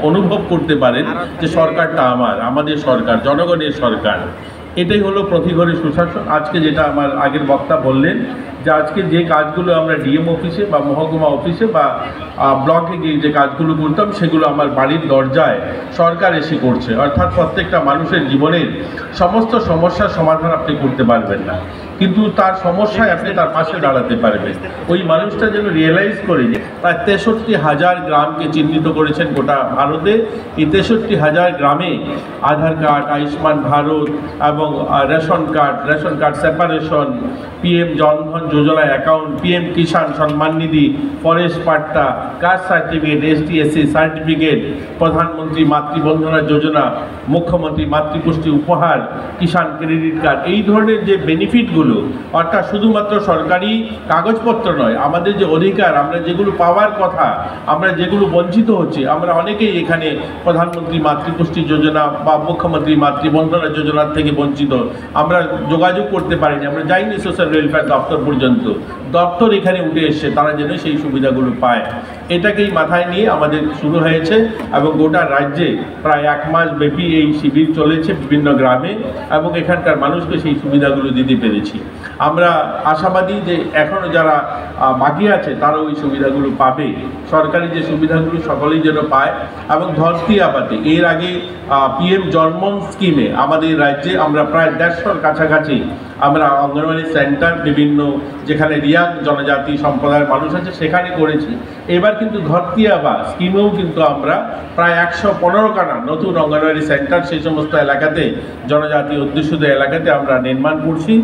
অনুভব করতে পারেন যে সরকারটা আমাদের সরকার, জনগণের সরকার। এটাই হলো প্রতি ঘরে সুশাসন। আজকে যেটা আমার আগের বক্তা বললেন যে আজকে যে কাজগুলো আমরা ডিএম অফিসে বা মহকুমা অফিসে বা ব্লকে গিয়ে যে কাজগুলো করতাম সেগুলো আমার বাড়ির দরজায় সরকার এসে করছে। অর্থাৎ প্রত্যেকটা মানুষের জীবনের সমস্ত সমস্যার সমাধান আপনি করতে পারবেন না, কিন্তু তার সমস্যায় আপনি তার পাশে দাঁড়াতে পারবেন। ওই মানুষটা যেন রিয়েলাইজ করে যে প্রায় 63,000 গ্রামকে চিহ্নিত করেছেন গোটা ভারতে। এই 63,000 গ্রামে আধার কার্ড, আয়ুষ্মান ভারত এবং ration card separation, PM Jan Dhan Yojana account, PM Kisan Samman Nidhi, forest patta, caste certificate, ST/SC certificate, Pradhan Mantri Matru Vandana যোজনা, মুখ্যমন্ত্রী মাতৃপুষ্টি উপহার, কিষাণ ক্রেডিট কার্ড, এই ধরনের যে বেনিফিটগুলো, অর্থাৎ শুধুমাত্র সরকারি কাগজপত্র নয়, আমাদের যে অধিকার, আমরা যেগুলো পাওয়ার কথা, আমরা যেগুলো বঞ্চিত হচ্ছে, আমরা অনেকেই এখানে প্রধানমন্ত্রী মাতৃপুষ্টি যোজনা বা মুখ্যমন্ত্রী মাতৃবন্ধনা যোজনার থেকে বঞ্চিত। আমরা যোগাযোগ করতে পারিনি, আমরা যাইনি সোশ্যাল ওয়েলফেয়ার দপ্তর পর্যন্ত। দপ্তর এখানে উঠে এসছে, তারা যেন সেই সুবিধাগুলো পায়। এটাকেই মাথায় নিয়ে আমাদের শুরু হয়েছে এবং গোটা রাজ্যে প্রায় 1 মাস ব্যাপী এই শিবির চলেছে বিভিন্ন গ্রামে, এবং এখানকার মানুষকে সেই সুবিধাগুলো দিতে পেরেছি। আমরা আশাবাদী যে এখনও যারা বাকি আছে তারা ওই সুবিধাগুলো পাবে। সরকারি যে সুবিধাগুলো সকলেই যেন পায়। এবং ধরতি আবাতে এর আগে PM জন্মন স্কিমে আমাদের রাজ্যে আমরা প্রায় 150-র কাছাকাছি আমরা অঙ্গনওয়াড়ি সেন্টার বিভিন্ন যেখানে রিয়াং জনজাতি সম্প্রদায়ের মানুষ আছে সেখানে করেছি। এবার কিন্তু ধরতি আবা স্কিমেও কিন্তু আমরা প্রায় 115খানা নতুন অঙ্গনওয়াড়ি সেন্টার সেই সমস্ত এলাকাতে, জনজাতি অধ্যুষিত এলাকাতে আমরা নির্মাণ করছি।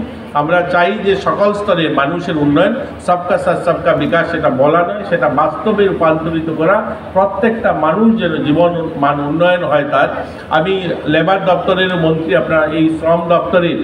আমরা চাই যে সকল স্তরের মানুষের উন্নয়ন, সবকা সাথ সবকা বিকাশ, সেটা বলা নয়, সেটা বাস্তবে রূপান্তরিত করা। প্রত্যেকটা মানুষ যেন জীবন মান উন্নয়ন হয় তার। আমি লেবার দপ্তরের মন্ত্রী, আপনার এই শ্রম দপ্তরের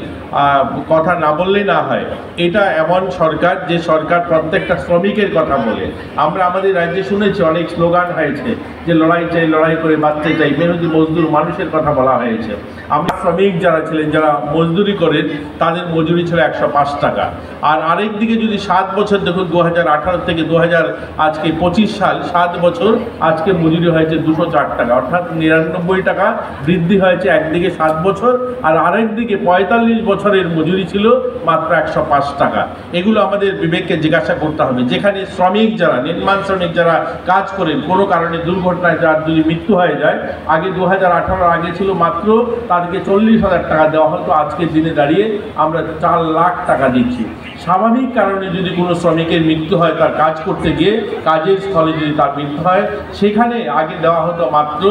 কথা না বললেই না হয়। এটা এমন সরকার যে সরকার প্রত্যেকটা শ্রমিকের কথা বলে। আমরা আমাদের রাজ্যে শুনেছি অনেক স্লোগান হয়েছে যে লড়াই চাই, লড়াই করে বাঁচতে চাই, মেহনতি মজদুর মানুষের কথা বলা হয়েছে। আমরা শ্রমিক যারা ছিলেন, যারা মজদুরি করেন, তাদের মজুরি ছিল 105 টাকা। আর আরেক দিকে যদি 7 বছর দেখুন, 2018 থেকে 2025 সাল 7 বছর, আজকে মজুরি হয়েছে 204 টাকা, অর্থাৎ 99 টাকা বৃদ্ধি হয়েছে একদিকে 7 বছর, আর আরেক দিকে 45 বছরের মজুরি ছিল মাত্র 105 টাকা। এগুলো আমাদের বিবেককে জিজ্ঞাসা করতে হবে। যেখানে শ্রমিক যারা, নির্মাণ শ্রমিক যারা কাজ করেন, কোনো কারণে দুর্ঘটনায় যার যদি মৃত্যু হয়ে যায়, আগে 2018 আগে ছিল মাত্র তাদেরকে 40,000 টাকা দেওয়া হতো, আজকের দিনে দাঁড়িয়ে আমরা 4 লাখ টাকা দিচ্ছি। স্বাভাবিক কারণে যদি কোনো শ্রমিকের মৃত্যু হয়, তার কাজ করতে গিয়ে কাজের স্থলে যদি তার মৃত্যু হয়, সেখানে আগে দেওয়া হতো মাত্র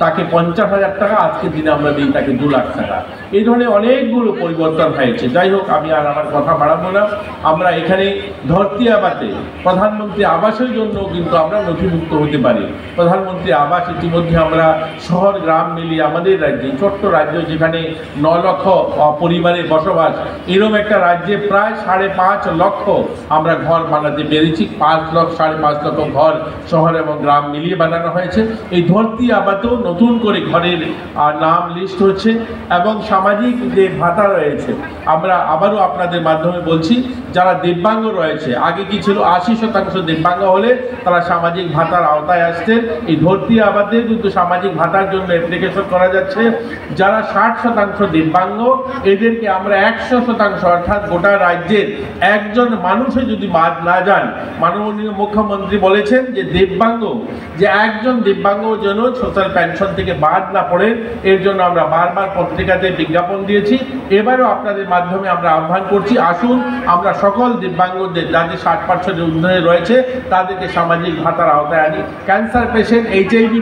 তাকে 50,000 টাকা, আজকের দিনে আমরা দিই তাকে 2 লাখ টাকা। এই ধরনের অনেকগুলো পরিবর্তন হয়েছে। যাই হোক, আমি আর আমার কথা বাড়াবো না। আমরা এখানে ধরতি আবাতে প্রধানমন্ত্রী আবাসের জন্য কিন্তু আমরা নথিভুক্ত হতে পারি। প্রধানমন্ত্রী আবাস ইতিমধ্যে আমরা শহর গ্রাম মিলিয়ে আমাদের রাজ্যে, ছোট্ট রাজ্য যেখানে 9 লক্ষ পরিবারের বসবাস, এরকম একটা রাজ্যে প্রায় 5.5 লক্ষ আমরা ঘর বানাতে পেরেছি। 5.5 লক্ষ ঘর শহর এবং গ্রাম মিলিয়ে বানানো হয়েছে। এই ধরতি আবাতেও নতুন করে ঘরের নাম লিস্ট হচ্ছে এবং সামাজিক যে ভাতা রয়েছে, আমরা আবারও আপনাদের মাধ্যমে বলছি, যারা দিব্যাঙ্গ রয়েছে, আগে কি ছিল 80% দিব্যাঙ্গ হলে তারা সামাজিক ভাতার আওতায় আসতেন। এই ধরতি আবাতে কিন্তু সামাজিক ভাতার জন্য অ্যাপ্লিকেশন করা যাচ্ছে। যারা 60% দিব্যাঙ্গ, এদেরকে আমরা 100%, অর্থাৎ গোটা রাজ্যের একজন মানুষে যদি বাদ না যান, মাননীয় মুখ্যমন্ত্রী বলেছেন যে দিব্যাঙ্গ, যে একজন দিব্যাঙ্গ যেন সোশ্যাল পেনশন থেকে বাদ না পড়ে, এর জন্য আমরা বারবার পত্রিকাতে বিজ্ঞাপন দিয়েছি। এবারও আপনাদের মাধ্যমে আমরা আহ্বান করছি, আসুন আমরা সকল দিব্যাঙ্গদের, যাদের 60% ঊর্ধ্বে রয়েছে, তাদেরকে সামাজিক ভাতার আওতায় আনি। ক্যান্সার পেশেন্ট, HIV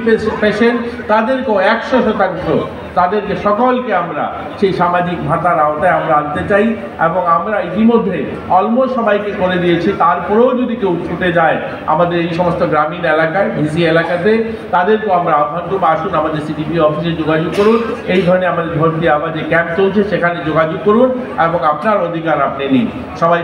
পেশেন্ট, তাদেরকেও 100%, তাদেরকে সকলকে আমরা সেই সামাজিক ভাতার আওতায় আমরা আনতে চাই। এবং আমরা ইতিমধ্যে অলমোস্ট সবাইকে করে দিয়েছি। তারপরেও যদি কেউ ছুটে যায় আমাদের এই সমস্ত গ্রামীণ এলাকায়, ভিসি এলাকাতে, তাদেরকেও আমরা আহ্বান করবো, আসুন আমাদের CDP অফিসে যোগাযোগ করুন। এই ধরনের আমাদের ধরতি আবাস যে ক্যাম্প চলছে সেখানে যোগাযোগ করুন এবং আপনার অধিকার আপনি নিন। সবাই